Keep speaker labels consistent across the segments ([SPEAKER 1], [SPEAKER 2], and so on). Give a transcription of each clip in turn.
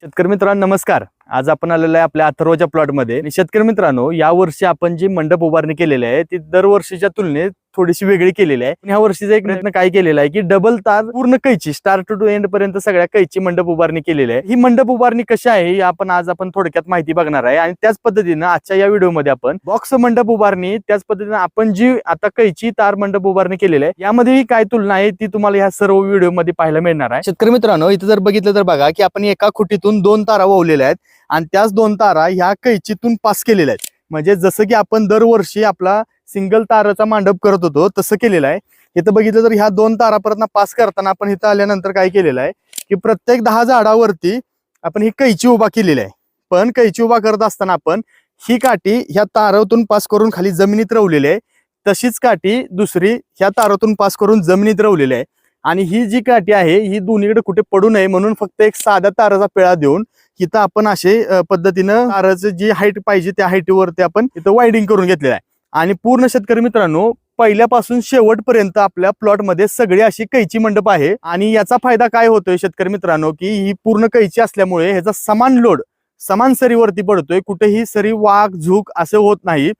[SPEAKER 1] शेतकरी मित्रांनो नमस्कार। आज आपण आलेलो आहे आपल्या अथर्वच्या प्लॉट मध्ये। शेतकरी मित्रांनो या वर्षी आपण जी मंडप उभारणी केलेली आहे ती दरवर्षीच्या तुलनेत थोडीशी वेगळी केलेली आहे। ह्या वर्षीचा एक प्रयत्न काय केलेला आहे की डबल तार पूर्ण कैची स्टार्ट टू एंड पर्यंत सगळ्या कैची मंडप उभारणी केलेली आहे। ही मंडप उभारणी कशी आहे ही आपण आज थोडक्यात माहिती बघणार आहे आणि त्याच पद्धतीने आजच्या या व्हिडिओ मध्ये आपण बॉक्स मंडप उभारणी त्याच पद्धतीने आपण जी आता कैची तार मंडप उभारणी केलेली आहे यामध्ये काय तुलना आहे ती तुम्हाला या सर्व व्हिडिओ मध्ये पाहायला मिळणार आहे। शेतकरी मित्रांनो इथे जर बघितलं तर बघा की आपण एका खुटीतून 2 तारा वळवलेल्या आहेत आणि त्याच 2 तारा ह्या कैचीतून पास केलेल्या आहेत। म्हणजे जसं की आपण दरवर्षी आपला सिंगल ताराचा मांडप करत होतो तसं केलेलं आहे। इथं बघितलं तर ह्या 2 तारापर्यंत पास करताना आपण इथं आल्यानंतर काय केलेलं आहे की प्रत्येक 10 झाडावरती आपण ही कैची उभा केलेली आहे। पण कैची उभा करत असताना आपण ही काठी ह्या तारातून पास करून खाली जमिनीत रवलेली आहे, तशीच काठी दुसरी ह्या तारातून पास करून जमिनीत रवलेली आहे। आणि ही जी काठी आहे ही दोन्हीकडे कुठे पडू नये म्हणून फक्त एक साधा ताराचा पिळा देऊन इथं आपण असे पद्धतीनं ताराची जी हाईट पाहिजे त्या हाईटवरती आपण इथं वायडिंग करून घेतलेलं आहे। आणि पूर्ण शेतकरी मित्रांनो पहिल्यापासून शेवटपर्यंत आपल्या प्लॉट मध्ये सगळी अशी कैची मंडप आहे। आणि याचा फायदा काय होतोय शेतकरी मित्रांनो की ही पूर्ण कैची असल्यामुळे ह्याचा समान लोड समान सरीवरती पडतोय, कुठेही सरी वाक झूक असे होत नाही।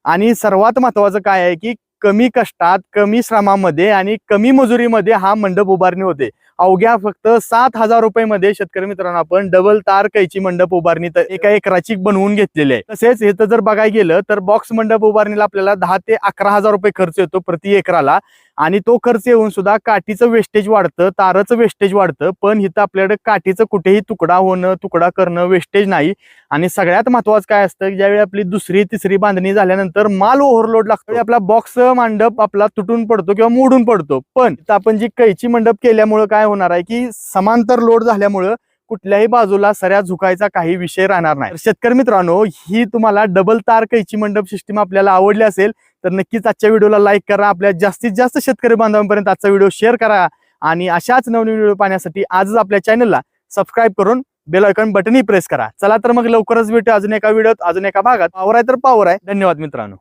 [SPEAKER 1] आणि सर्वात महत्वाचं काय आहे की कमी कष्टात कमी श्रमामध्ये आणि कमी मजुरीमध्ये हा मंडप उभारणी होते। अवघ्या फक्त 7,000 रुपये मध्ये शेतकरी मित्रांनो आपण डबल तार कैची मंडप उभारणी एका एकराची बनवून घेतलेली आहे। तसेच इथं जर बघायला गेलं तर बॉक्स मंडप उभारणीला आपल्याला 10 ते 11,000 रुपये खर्च येतो प्रति एकराला। आणि तो खर्च येऊन सुद्धा काठीचं वेस्टेज वाढतं, ताराचं वेस्टेज वाढतं, पण इथं आपल्याकडे काठीचं कुठेही तुकडा करणं वेस्टेज नाही। आणि सगळ्यात महत्वाचं काय असतं ज्यावेळी आपली दुसरी तिसरी बांधणी झाल्यानंतर माल ओव्हरलोड लागतो, आपला बॉक्स मंडप आपला तुटून पडतो किंवा मोडून पडतो। पण इथं आपण जी कैची मंडप केल्यामुळे काय होणार आहे की समांतर लोड झाल्यामुळे कुठल्याही बाजूला सऱ्या झुकायचा काही विषय राहणार नाही। शेतकरी मित्रांनो ही तुम्हाला डबल तार कैची मंडप सिस्टीम आपल्याला आवडली असेल तर नक्कीच आजच्या व्हिडिओला लाईक करा, आपल्या जास्तीत जास्त शेतकरी बांधवांपर्यंत आजचा व्हिडिओ शेअर करा आणि अशाच नवीन व्हिडिओ पाहण्यासाठी आजच आपल्या चॅनलला सबस्क्राईब करून बेल आयकॉन बटनही प्रेस करा। चला तर मग लवकरच भेटू अजून एका व्हिडिओत अजून एका भागात। पावर आहे तर पावर आहे। धन्यवाद मित्रांनो।